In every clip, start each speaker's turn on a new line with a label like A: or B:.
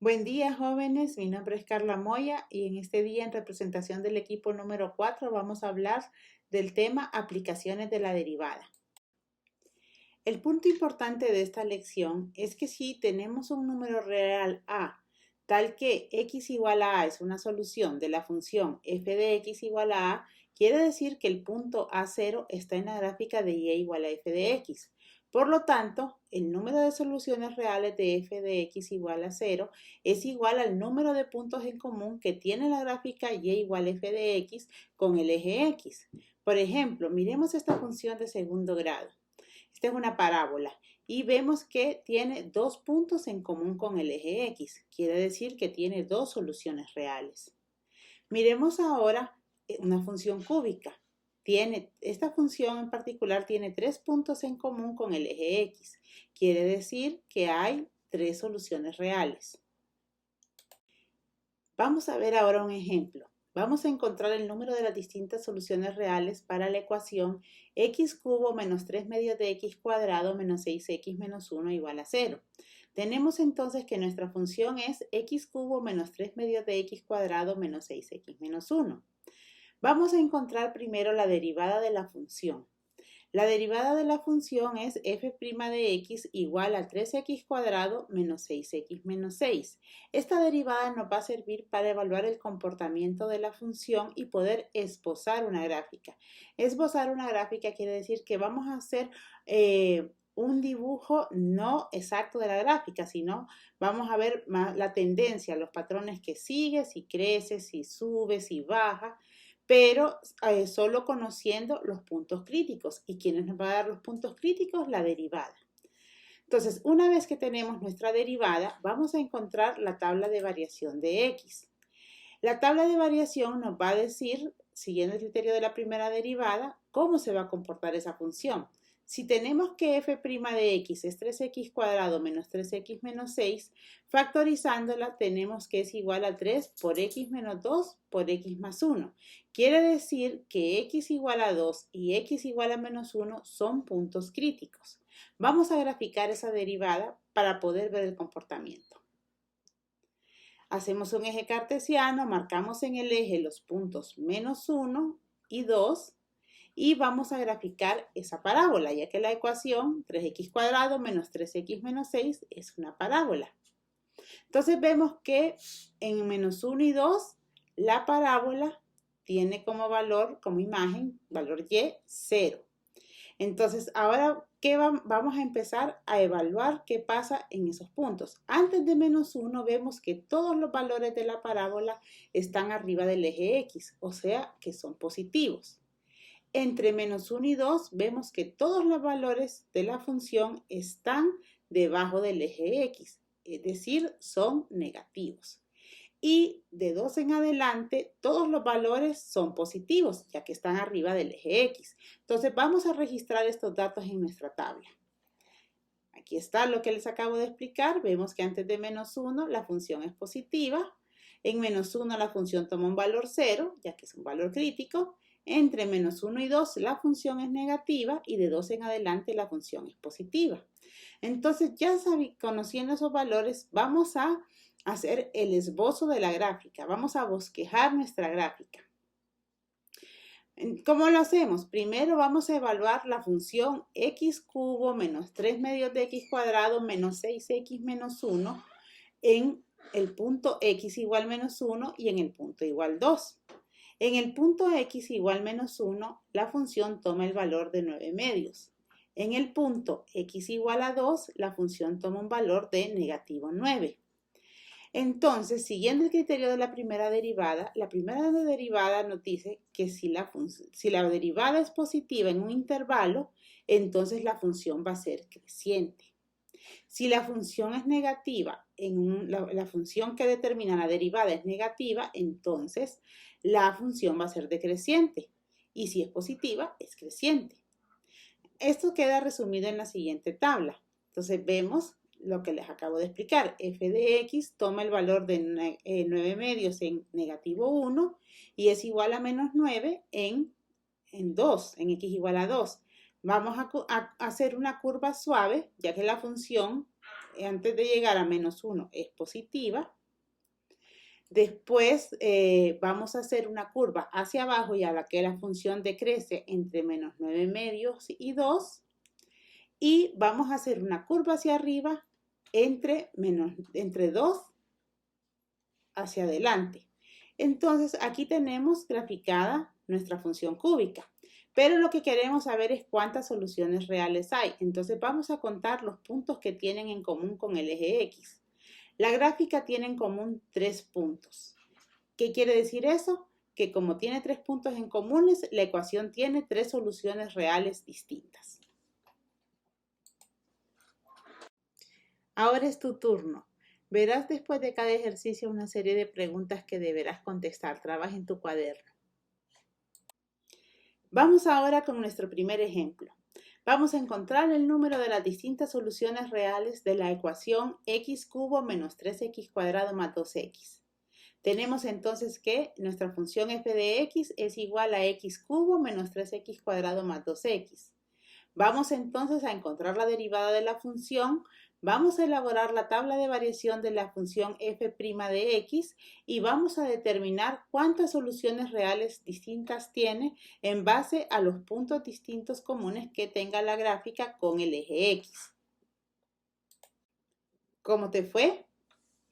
A: Buen día, jóvenes. Mi nombre es Carla Moya y en este día, en representación del equipo número 4, vamos a hablar del tema aplicaciones de la derivada. El punto importante de esta lección es que si tenemos un número real a, tal que x igual a es una solución de la función f de x igual a, quiere decir que el punto A0 está en la gráfica de y igual a f de x. Por lo tanto, el número de soluciones reales de f de x igual a 0 es igual al número de puntos en común que tiene la gráfica y igual a f de x con el eje x. Por ejemplo, miremos esta función de segundo grado. Esta es una parábola y vemos que tiene dos puntos en común con el eje x. Quiere decir que tiene dos soluciones reales. Miremos ahora una función cúbica. Esta función en particular tiene tres puntos en común con el eje x. Quiere decir que hay tres soluciones reales. Vamos a ver ahora un ejemplo. Vamos a encontrar el número de las distintas soluciones reales para la ecuación x cubo menos 3 medios de x cuadrado menos 6x menos 1 igual a 0. Tenemos entonces que nuestra función es x cubo menos 3 medios de x cuadrado menos 6x menos 1. Vamos a encontrar primero la derivada de la función. La derivada de la función es f' de x igual a 3x cuadrado menos 6x menos 6. Esta derivada nos va a servir para evaluar el comportamiento de la función y poder esbozar una gráfica. Esbozar una gráfica quiere decir que vamos a hacer un dibujo no exacto de la gráfica, sino vamos a ver la tendencia, los patrones que sigue, si crece, si sube, si baja, pero solo conociendo los puntos críticos. ¿Y quiénes nos va a dar los puntos críticos? La derivada. Entonces, una vez que tenemos nuestra derivada, vamos a encontrar la tabla de variación de x. La tabla de variación nos va a decir, siguiendo el criterio de la primera derivada, cómo se va a comportar esa función. Si tenemos que f' de x es 3x cuadrado menos 3x menos 6, factorizándola tenemos que es igual a 3 por x menos 2 por x más 1. Quiere decir que x igual a 2 y x igual a menos 1 son puntos críticos. Vamos a graficar esa derivada para poder ver el comportamiento. Hacemos un eje cartesiano, marcamos en el eje los puntos menos 1 y 2 y vamos a graficar esa parábola, ya que la ecuación 3x cuadrado menos 3x menos 6 es una parábola. Entonces vemos que en menos 1 y 2 la parábola tiene como valor, como imagen, valor y, 0. Entonces, ahora, vamos a empezar a evaluar qué pasa en esos puntos. Antes de menos 1 vemos que todos los valores de la parábola están arriba del eje x, o sea que son positivos. Entre menos 1 y 2 vemos que todos los valores de la función están debajo del eje x, es decir, son negativos. Y de 2 en adelante, todos los valores son positivos, ya que están arriba del eje x. Entonces, vamos a registrar estos datos en nuestra tabla. Aquí está lo que les acabo de explicar. Vemos que antes de menos 1 la función es positiva. En menos 1 la función toma un valor 0, ya que es un valor crítico. Entre menos 1 y 2 la función es negativa y de 2 en adelante la función es positiva. Entonces, ya conociendo esos valores, vamos a hacer el esbozo de la gráfica. Vamos a bosquejar nuestra gráfica. ¿Cómo lo hacemos? Primero vamos a evaluar la función x cubo menos 3 medios de x cuadrado menos 6x menos 1 en el punto x igual menos 1 y en el punto igual 2. En el punto x igual menos 1, la función toma el valor de 9 medios. En el punto x igual a 2, la función toma un valor de negativo 9. Entonces, siguiendo el criterio de la primera derivada nos dice que si la derivada es positiva en un intervalo, entonces la función va a ser creciente. Si la función es negativa, la función que determina la derivada es negativa, entonces la función va a ser decreciente. Y si es positiva, es creciente. Esto queda resumido en la siguiente tabla. Entonces vemos lo que les acabo de explicar. F de x toma el valor de 9 medios en negativo 1 y es igual a menos 9 en 2, en x igual a 2. Vamos a hacer una curva suave, ya que la función antes de llegar a menos 1 es positiva. Después vamos a hacer una curva hacia abajo y a la que la función decrece entre menos 9 medios y 2. Y vamos a hacer una curva hacia arriba entre 2 hacia adelante. Entonces aquí tenemos graficada nuestra función cúbica. Pero lo que queremos saber es cuántas soluciones reales hay. Entonces vamos a contar los puntos que tienen en común con el eje X. La gráfica tiene en común 3 puntos. ¿Qué quiere decir eso? Que como tiene 3 puntos en comunes, la ecuación tiene 3 soluciones reales distintas. Ahora es tu turno. Verás después de cada ejercicio una serie de preguntas que deberás contestar. Trabaja en tu cuaderno. Vamos ahora con nuestro primer ejemplo. Vamos a encontrar el número de las distintas soluciones reales de la ecuación x cubo menos 3x cuadrado más 2x. Tenemos entonces que nuestra función f de x es igual a x cubo menos 3x cuadrado más 2x. Vamos entonces a encontrar la derivada de la función. Vamos a elaborar la tabla de variación de la función f' de x y vamos a determinar cuántas soluciones reales distintas tiene en base a los puntos distintos comunes que tenga la gráfica con el eje x. ¿Cómo te fue?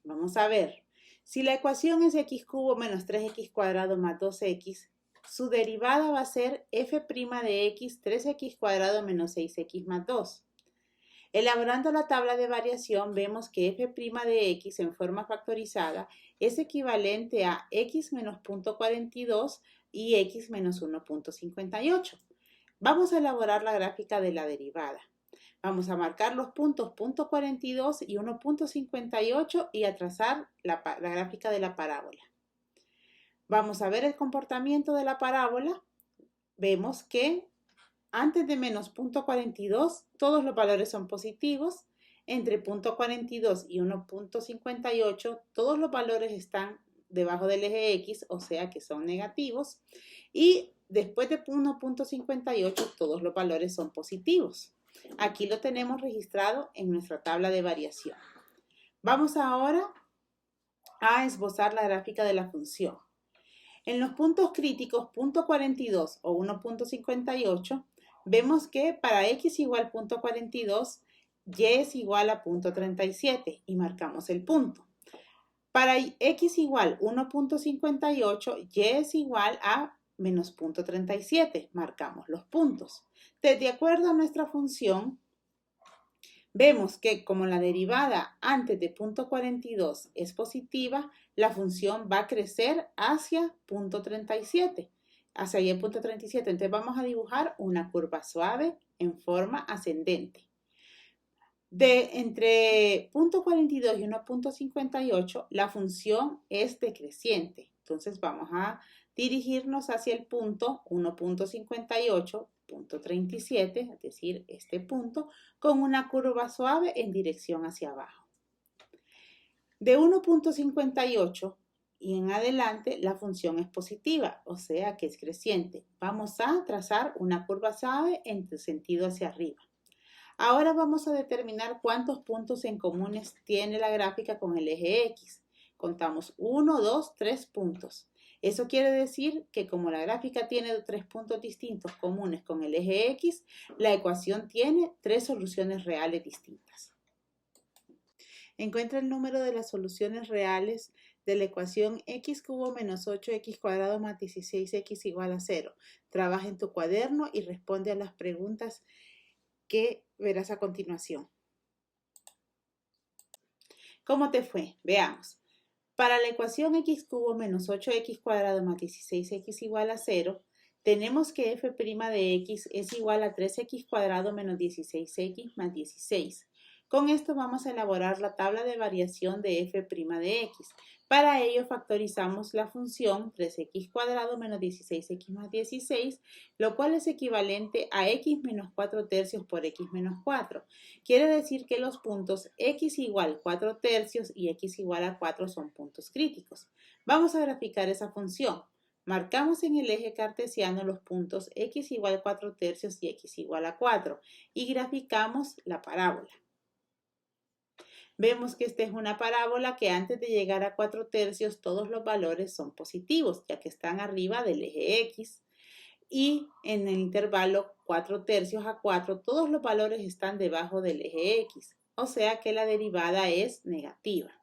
A: Vamos a ver. Si la ecuación es x cubo menos 3x cuadrado más 2x, su derivada va a ser f' de x 3x cuadrado menos 6x más 2. Elaborando la tabla de variación, vemos que f' de x en forma factorizada es equivalente a x menos 0.42 y x menos 1.58. Vamos a elaborar la gráfica de la derivada. Vamos a marcar los puntos 0.42 y 1.58 y a trazar la gráfica de la parábola. Vamos a ver el comportamiento de la parábola. Vemos que antes de menos 0.42 todos los valores son positivos. Entre 0.42 y 1.58 todos los valores están debajo del eje X, o sea que son negativos. Y después de 1.58 todos los valores son positivos. Aquí lo tenemos registrado en nuestra tabla de variación. Vamos ahora a esbozar la gráfica de la función. En los puntos críticos 0.42 o 1.58, vemos que para x igual 0.42, y es igual a 0.37 y marcamos el punto. Para x igual 1.58, y es igual a menos 0.37, marcamos los puntos. De acuerdo a nuestra función, vemos que como la derivada antes de 0.42 es positiva, la función va a crecer hacia 0.37, hacia el punto 37. Entonces vamos a dibujar una curva suave en forma ascendente. Entre 0.42 y 1.58, la función es decreciente. Entonces vamos a dirigirnos hacia el punto 1.58.37, es decir, este punto, con una curva suave en dirección hacia abajo. De 1.58 y en adelante la función es positiva, o sea que es creciente. Vamos a trazar una curva suave en sentido hacia arriba. Ahora vamos a determinar cuántos puntos en comunes tiene la gráfica con el eje X. Contamos 1, 2, 3 puntos. Eso quiere decir que como la gráfica tiene 3 puntos distintos comunes con el eje X, la ecuación tiene 3 soluciones reales distintas. Encuentra el número de las soluciones reales de la ecuación x cubo menos 8x cuadrado más 16x igual a 0. Trabaja en tu cuaderno y responde a las preguntas que verás a continuación. ¿Cómo te fue? Veamos. Para la ecuación x cubo menos 8x cuadrado más 16x igual a 0, tenemos que f' de x es igual a 3x cuadrado menos 16x más 16. Con esto vamos a elaborar la tabla de variación de f' de x. Para ello factorizamos la función 3x cuadrado menos 16x más 16, lo cual es equivalente a x menos 4 tercios por x menos 4. Quiere decir que los puntos x igual 4 tercios y x igual a 4 son puntos críticos. Vamos a graficar esa función. Marcamos en el eje cartesiano los puntos x igual 4 tercios y x igual a 4 y graficamos la parábola. Vemos que esta es una parábola que antes de llegar a 4/3 todos los valores son positivos, ya que están arriba del eje X. Y en el intervalo 4/3 a 4 todos los valores están debajo del eje X, o sea que la derivada es negativa.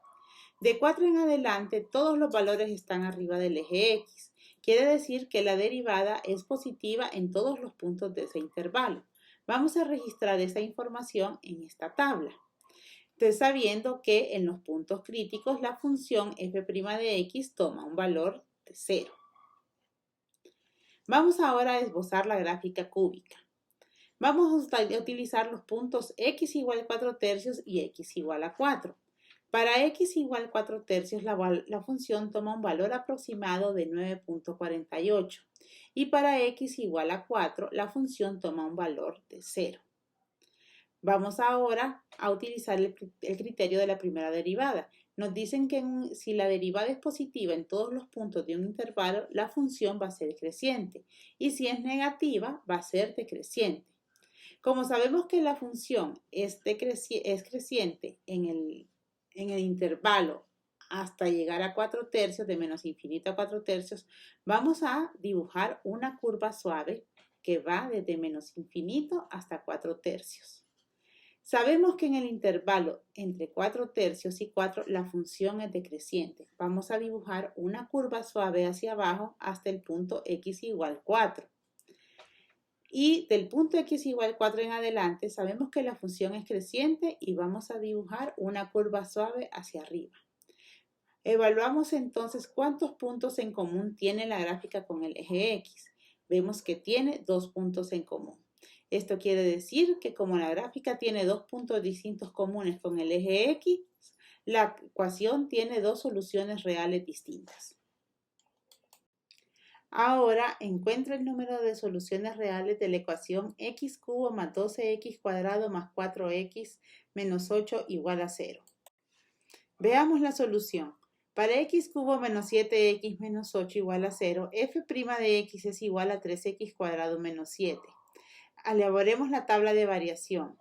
A: De 4 en adelante todos los valores están arriba del eje X. Quiere decir que la derivada es positiva en todos los puntos de ese intervalo. Vamos a registrar esa información en esta tabla. Entonces, sabiendo que en los puntos críticos la función f' de x toma un valor de 0. Vamos ahora a esbozar la gráfica cúbica. Vamos a utilizar los puntos x igual 4/3 y x igual a 4. Para x igual 4/3 la función toma un valor aproximado de 9.48 y para x igual a 4 la función toma un valor de 0. Vamos ahora a utilizar el criterio de la primera derivada. Nos dicen que si la derivada es positiva en todos los puntos de un intervalo, la función va a ser creciente y si es negativa va a ser decreciente. Como sabemos que la función es creciente en el intervalo hasta llegar a 4/3, de menos infinito a 4/3, vamos a dibujar una curva suave que va desde menos infinito hasta 4/3. Sabemos que en el intervalo entre 4/3 y 4 la función es decreciente. Vamos a dibujar una curva suave hacia abajo hasta el punto x igual 4. Y del punto x igual 4 en adelante sabemos que la función es creciente y vamos a dibujar una curva suave hacia arriba. Evaluamos entonces cuántos puntos en común tiene la gráfica con el eje X. Vemos que tiene 2 puntos en común. Esto quiere decir que como la gráfica tiene 2 puntos distintos comunes con el eje X, la ecuación tiene 2 soluciones reales distintas. Ahora encuentra el número de soluciones reales de la ecuación x cubo más 12x cuadrado más 4x menos 8 igual a 0. Veamos la solución. Para x cubo menos 7x menos 8 igual a 0, f' de x es igual a 3x cuadrado menos 7. Elaboremos la tabla de variación.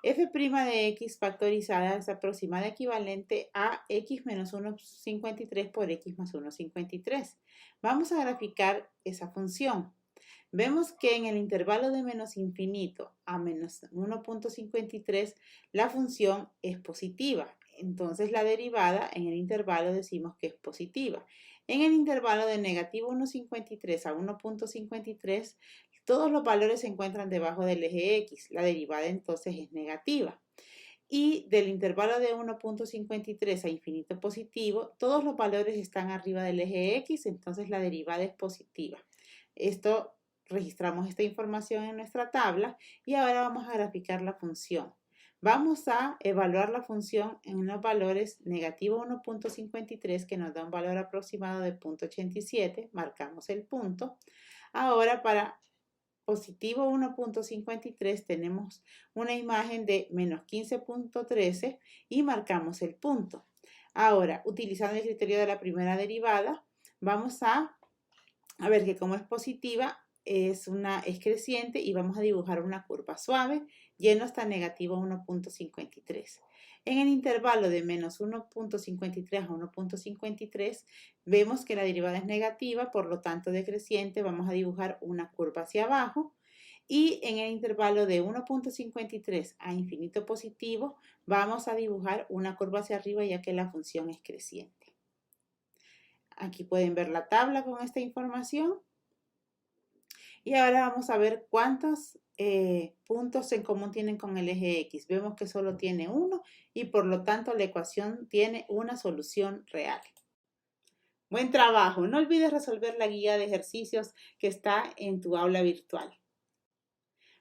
A: F' de x factorizada es aproximada equivalente a x menos 1,53 por x más 1,53. Vamos a graficar esa función. Vemos que en el intervalo de menos infinito a menos 1,53 la función es positiva. Entonces la derivada en el intervalo decimos que es positiva. En el intervalo de negativo 1,53 a 1,53 todos los valores se encuentran debajo del eje X. La derivada entonces es negativa. Y del intervalo de 1,53 a infinito positivo, todos los valores están arriba del eje X, entonces la derivada es positiva. Registramos esta información en nuestra tabla y ahora vamos a graficar la función. Vamos a evaluar la función en los valores negativo 1,53 que nos da un valor aproximado de 0.87, marcamos el punto. Ahora para positivo 1,53 tenemos una imagen de menos 15.13 y marcamos el punto. Ahora, utilizando el criterio de la primera derivada, vamos a ver que como es positiva, es creciente y vamos a dibujar una curva suave yendo hasta negativo 1,53. En el intervalo de menos 1,53 a 1,53 vemos que la derivada es negativa, por lo tanto decreciente, vamos a dibujar una curva hacia abajo. Y en el intervalo de 1,53 a infinito positivo vamos a dibujar una curva hacia arriba ya que la función es creciente. Aquí pueden ver la tabla con esta información. Y ahora vamos a ver cuántos puntos en común tienen con el eje X. Vemos que solo tiene uno y por lo tanto la ecuación tiene una solución real. Buen trabajo. No olvides resolver la guía de ejercicios que está en tu aula virtual.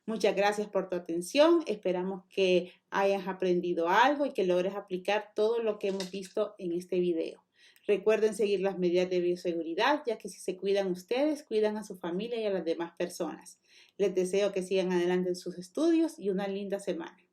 A: Muchas gracias por tu atención. Esperamos que hayas aprendido algo y que logres aplicar todo lo que hemos visto en este video. Recuerden seguir las medidas de bioseguridad, ya que si se cuidan ustedes, cuidan a su familia y a las demás personas. Les deseo que sigan adelante en sus estudios y una linda semana.